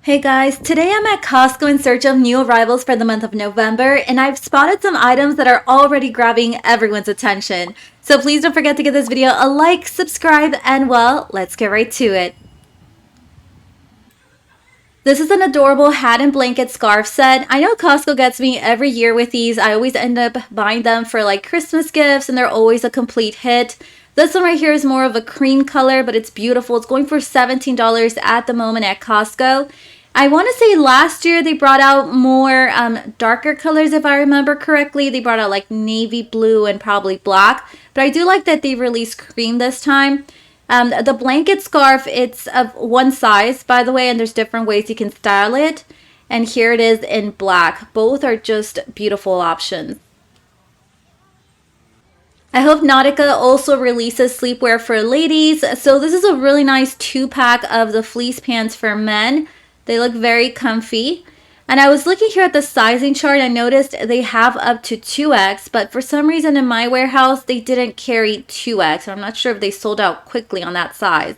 Hey guys, today I'm at Costco in search of new arrivals for the month of November, and I've spotted some items that are already grabbing everyone's attention. So please don't forget to give this video a like, subscribe, and well, let's get right to it. This is an adorable hat and blanket scarf set. I know Costco gets me every year with these. I always end up buying them for like Christmas gifts, and they're always a complete hit. This one right here is more of a cream color, but it's beautiful. It's going for $17 at the moment at Costco. I want to say last year they brought out more darker colors, if I remember correctly. They brought out like navy blue and probably black. But I do like that they released cream this time. The blanket scarf, it's of one size, by the way, and there's different ways you can style it. And here it is in black. Both are just beautiful options. I hope Nautica also releases sleepwear for ladies. So this is a really nice 2-pack of the fleece pants for men. They look very comfy. And I was looking here at the sizing chart. I noticed they have up to 2X, but for some reason in my warehouse, they didn't carry 2X. I'm not sure if they sold out quickly on that size.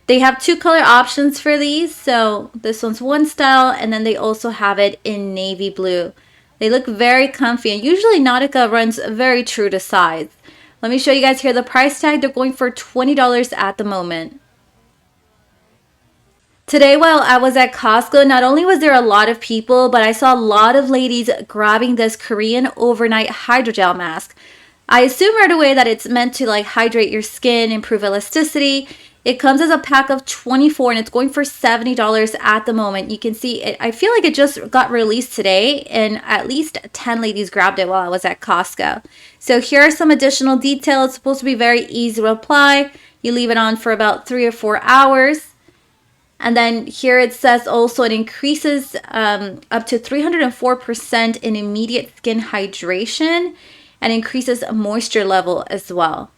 They have 2 color options for these. So this one's one style, and then they also have it in navy blue. They look very comfy, and usually Nautica runs very true to size. Let me show you guys here the price tag. They're going for $20 at the moment. Today, while I was at Costco, not only was there a lot of people, but I saw a lot of ladies grabbing this Korean overnight hydrogel mask. I assume right away that it's meant to like hydrate your skin, improve elasticity. It comes as a pack of 24 and it's going for $70 at the moment. You can see it. I feel like it just got released today and at least 10 ladies grabbed it while I was at Costco. So here are some additional details. It's supposed to be very easy to apply. You leave it on for about 3 or 4 hours. And then here it says also it increases up to 304% in immediate skin hydration and increases moisture level as well.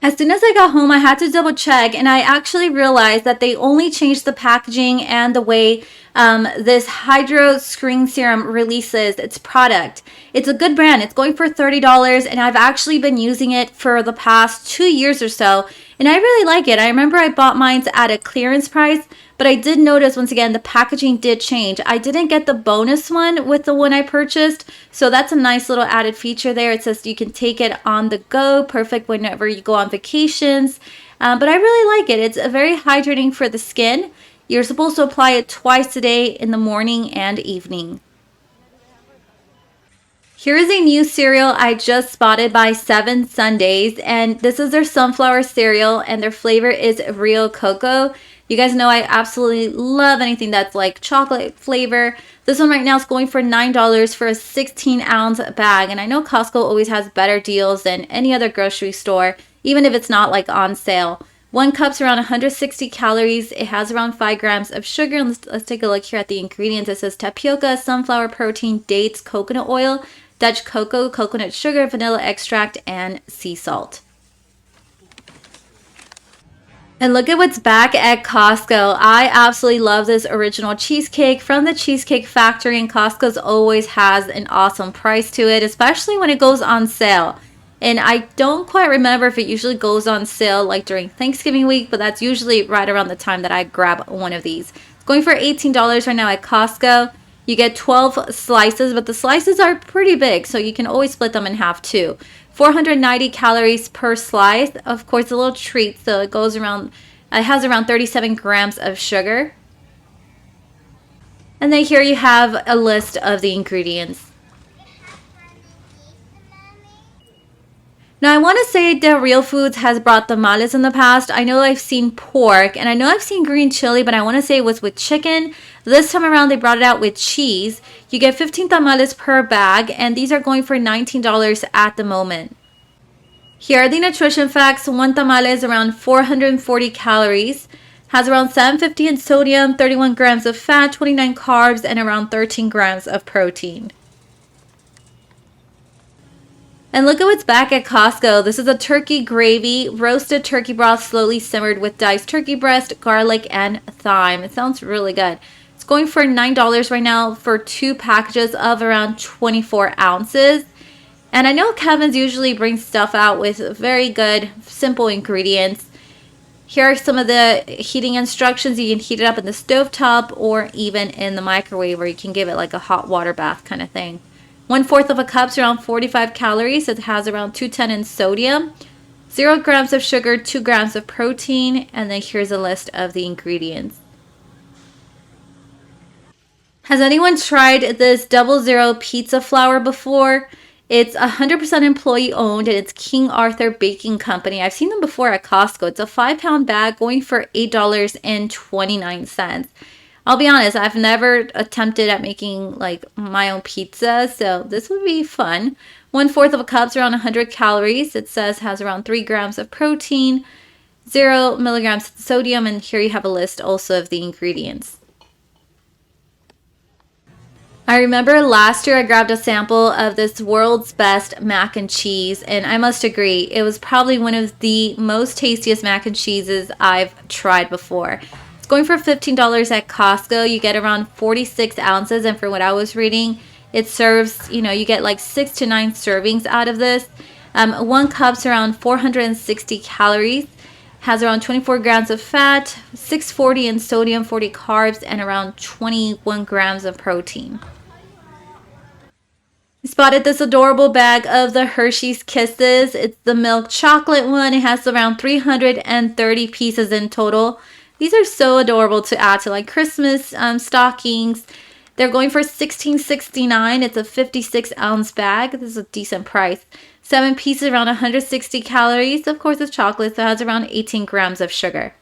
As soon as I got home, I had to double check, and I actually realized that they only changed the packaging and the way this Hydro Screen Serum releases its product. It's a good brand. It's going for $30, and I've actually been using it for the past 2 years or so, and I really like it. I remember I bought mine at a clearance price, but I did notice once again the packaging did change. I didn't get the bonus one with the one I purchased, so that's a nice little added feature there. It says you can take it on the go, perfect whenever you go on vacations. But I really like it. It's very hydrating for the skin. You're supposed to apply it twice a day in the morning and evening. Here is a new cereal I just spotted by 7 Sundays, and this is their sunflower cereal, and their flavor is Rio Coco. You guys know I absolutely love anything that's like chocolate flavor. This one right now is going for $9 for a 16-ounce bag, and I know Costco always has better deals than any other grocery store, even if it's not like on sale. One cup's around 160 calories. It has around 5 grams of sugar. Let's take a look here at the ingredients. It says tapioca, sunflower protein, dates, coconut oil, Dutch cocoa, coconut sugar, vanilla extract, and sea salt. And look at what's back at Costco. I absolutely love this original cheesecake from the Cheesecake Factory, and Costco's always has an awesome price to it, especially when it goes on sale. And I don't quite remember if it usually goes on sale like during Thanksgiving week, but that's usually right around the time that I grab one of these. It's going for $18 right now at Costco. You get 12 slices, but the slices are pretty big, so you can always split them in half too. 490 calories per slice. Of course, a little treat, so it goes around, it has around 37 grams of sugar. And then here you have a list of the ingredients. Now, I want to say that Real Foods has brought tamales in the past. I know I've seen pork, and I know I've seen green chili, but I want to say it was with chicken. This time around, they brought it out with cheese. You get 15 tamales per bag, and these are going for $19 at the moment. Here are the nutrition facts. One tamale is around 440 calories, has around 750 in sodium, 31 grams of fat, 29 carbs, and around 13 grams of protein. And look at what's back at Costco. This is a turkey gravy, roasted turkey broth slowly simmered with diced turkey breast, garlic, and thyme. It sounds really good. It's going for $9 right now for 2 packages of around 24 ounces. And I know Kevin's usually brings stuff out with very good, simple ingredients. Here are some of the heating instructions. You can heat it up in the stovetop or even in the microwave, or you can give it like a hot water bath kind of thing. 1/4 of a cup is around 45 calories. It has around 210 in sodium, 0 grams of sugar, 2 grams of protein, and then here's a list of the ingredients. Has anyone tried this 00 pizza flour before? It's 100% employee owned and it's King Arthur Baking Company. I've seen them before at Costco. It's a 5-pound bag going for $8.29. I'll be honest, I've never attempted at making like my own pizza, so this would be fun. 1/4 of a cup is around 100 calories. It says has around 3 grams of protein, 0 milligrams of sodium, and here you have a list also of the ingredients. I remember last year I grabbed a sample of this world's best mac and cheese, and I must agree, it was probably one of the most tastiest mac and cheeses I've tried before. It's going for $15 at Costco. You get around 46 ounces, and for what I was reading, it serves, you get like 6 to 9 servings out of this. 1 cup's around 460 calories, has around 24 grams of fat, 640 in sodium, 40 carbs, and around 21 grams of protein. I spotted this adorable bag of the Hersheys Kisses. It's the milk chocolate one. It has around 330 pieces in total. These are so adorable to add to like Christmas stockings. They're going for $16.69. It's a 56-ounce bag. This is a decent price. 7 pieces, around 160 calories. Of course, it's chocolate, so it has around 18 grams of sugar.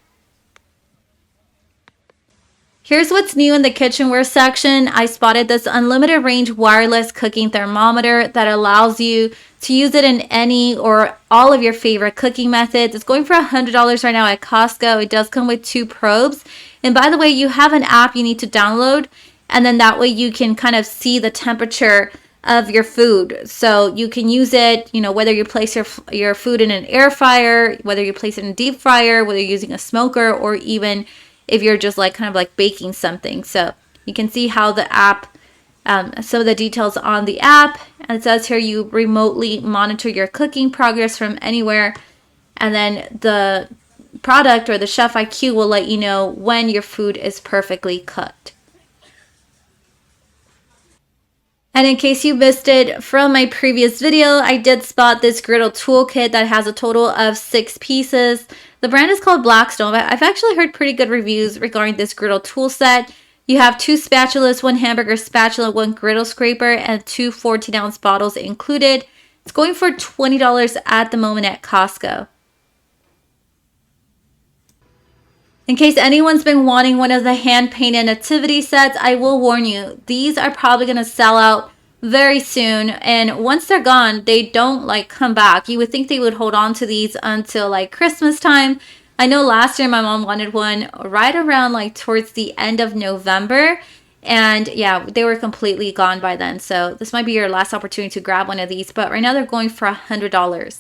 Here's what's new in the kitchenware section. I spotted this unlimited range wireless cooking thermometer that allows you to use it in any or all of your favorite cooking methods. It's going for $100 right now at Costco. It does come with 2 probes. And by the way, you have an app you need to download, and then that way you can kind of see the temperature of your food. So you can use it, whether you place your food in an air fryer, whether you place it in a deep fryer, whether you're using a smoker, or even if you're just like kind of like baking something. So you can see how the app, some of the details on the app, and it says here you remotely monitor your cooking progress from anywhere, and then the product or the Chef IQ will let you know when your food is perfectly cooked. And in case you missed it from my previous video, I did spot this Griddle Tool Kit that has a total of 6 pieces. The brand is called Blackstone. I've actually heard pretty good reviews regarding this griddle tool set. You have 2 spatulas, 1 hamburger spatula, 1 griddle scraper, and 2 14-ounce bottles included. It's going for $20 at the moment at Costco. In case anyone's been wanting one of the hand-painted nativity sets, I will warn you, these are probably going to sell out very soon, and once they're gone, they don't like come back. You would think they would hold on to these until like Christmas time. I know last year my mom wanted one right around like towards the end of November, and yeah, they were completely gone by then. So this might be your last opportunity to grab one of these, but right now they're going for $100.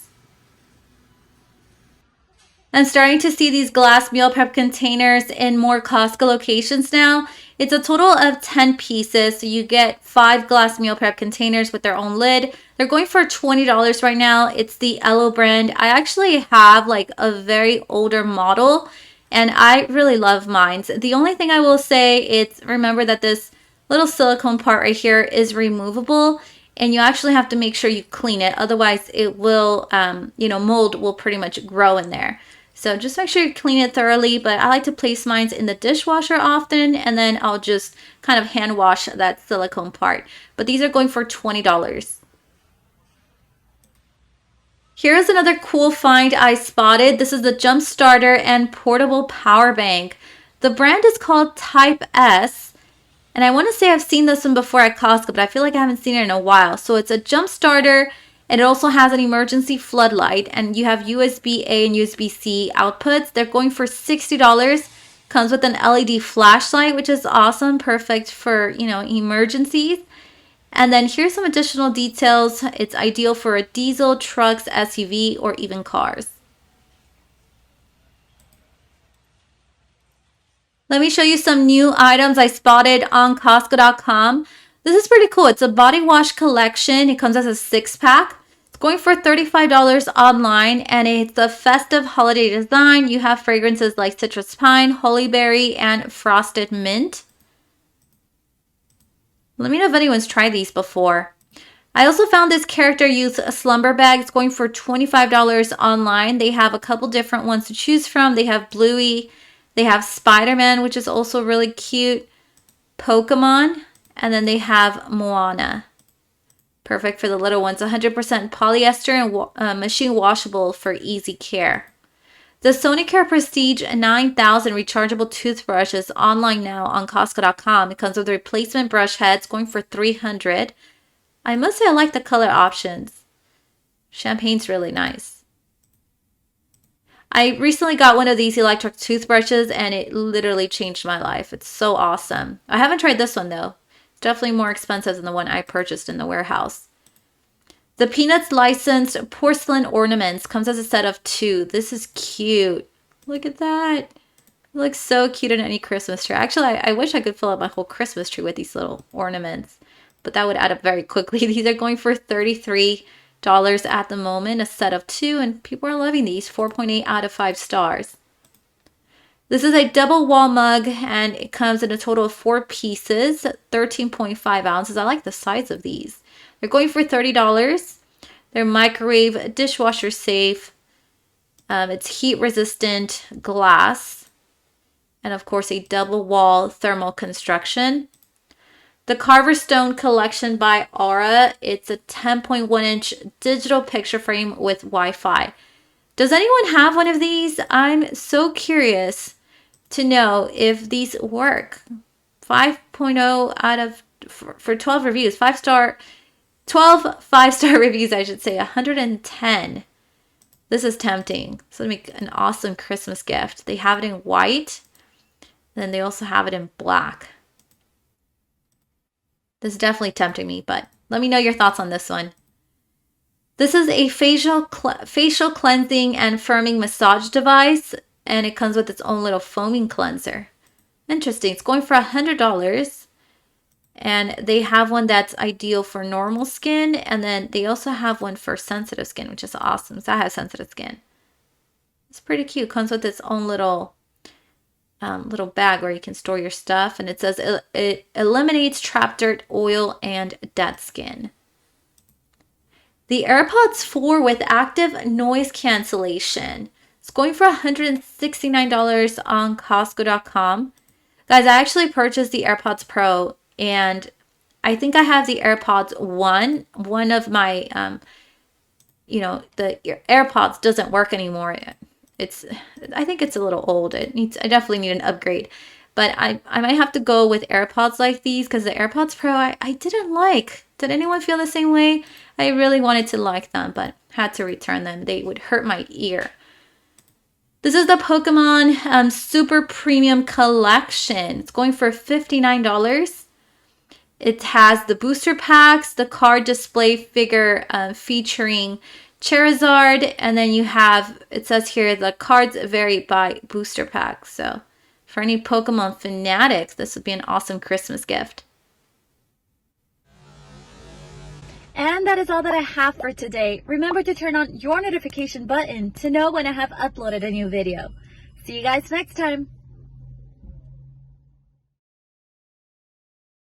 I'm starting to see these glass meal prep containers in more Costco locations now. It's a total of 10 pieces, so you get 5 glass meal prep containers with their own lid. They're going for $20 right now. It's the Elo brand. I actually have like a very older model, and I really love mine. The only thing I will say is remember that this little silicone part right here is removable, and you actually have to make sure you clean it. Otherwise, it will, mold will pretty much grow in there. So just make sure you clean it thoroughly, but I like to place mine in the dishwasher often, and then I'll just kind of hand wash that silicone part. But these are going for $20. Here's another cool find I spotted. This is the Jump Starter and Portable Power Bank. The brand is called Type S, and I want to say I've seen this one before at Costco, but I feel like I haven't seen it in a while. So it's a jump starter, and it also has an emergency floodlight, and you have USB-A and USB-C outputs. They're going for $60. Comes with an LED flashlight, which is awesome, perfect for, emergencies. And then here's some additional details. It's ideal for a diesel, trucks, SUV, or even cars. Let me show you some new items I spotted on Costco.com. This is pretty cool. It's a body wash collection. It comes as a 6-pack. It's going for $35 online, and it's a festive holiday design. You have fragrances like citrus pine, holy berry, and frosted mint. Let me know if anyone's tried these before. I also found this character use a Slumber Bag. It's going for $25 online. They have a couple different ones to choose from. They have Bluey, they have Spider-Man, which is also really cute, Pokemon, and then they have Moana. Perfect for the little ones. 100% polyester and machine washable for easy care. The Sonicare Prestige 9000 rechargeable toothbrush is online now on Costco.com. It comes with replacement brush heads going for $300. I must say I like the color options. Champagne's really nice. I recently got one of these electric toothbrushes and it literally changed my life. It's so awesome. I haven't tried this one though. It's definitely more expensive than the one I purchased in the warehouse. The Peanuts licensed porcelain ornaments comes as a set of 2. This is cute. Look at that. It looks so cute in any Christmas tree. Actually, I wish I could fill up my whole Christmas tree with these little ornaments, but that would add up very quickly. These are going for $33 at the moment, a set of 2, and people are loving these. 4.8 out of 5 stars. This is a double wall mug, and it comes in a total of 4 pieces, 13.5 ounces. I like the size of these. They're going for $30. They're microwave, dishwasher safe. It's heat resistant glass. And of course, a double wall thermal construction. The Carver Stone Collection by Aura. It's a 10.1 inch digital picture frame with Wi-Fi. Does anyone have one of these? I'm so curious to know if these work. 5.0 out of, for 12 reviews, 12 5-star reviews, I should say, 110. This is tempting. So it'll make an awesome Christmas gift. They have it in white, and then they also have it in black. This is definitely tempting me, but let me know your thoughts on this one. This is a facial cleansing and firming massage device, and it comes with its own little foaming cleanser. Interesting. It's going for $100. And they have one that's ideal for normal skin. And then they also have one for sensitive skin, which is awesome. So I have sensitive skin. It's pretty cute. Comes with its own little bag where you can store your stuff. And it says it eliminates trapped dirt, oil, and dead skin. The AirPods 4 with active noise cancellation. It's going for $169 on Costco.com. Guys, I actually purchased the AirPods Pro, and I think I have the AirPods 1. One of my, the AirPods doesn't work anymore. I think it's a little old. I definitely need an upgrade. But I might have to go with AirPods like these because the AirPods Pro I didn't like. Did anyone feel the same way? I really wanted to like them, but had to return them. They would hurt my ear. This is the Pokemon Super Premium Collection. It's going for $59. It has the booster packs, the card display figure featuring Charizard, and then you have, it says here, the cards vary by booster pack. So for any Pokemon fanatics, this would be an awesome Christmas gift. And that is all that I have for today. Remember to turn on your notification button to know when I have uploaded a new video. See you guys next time.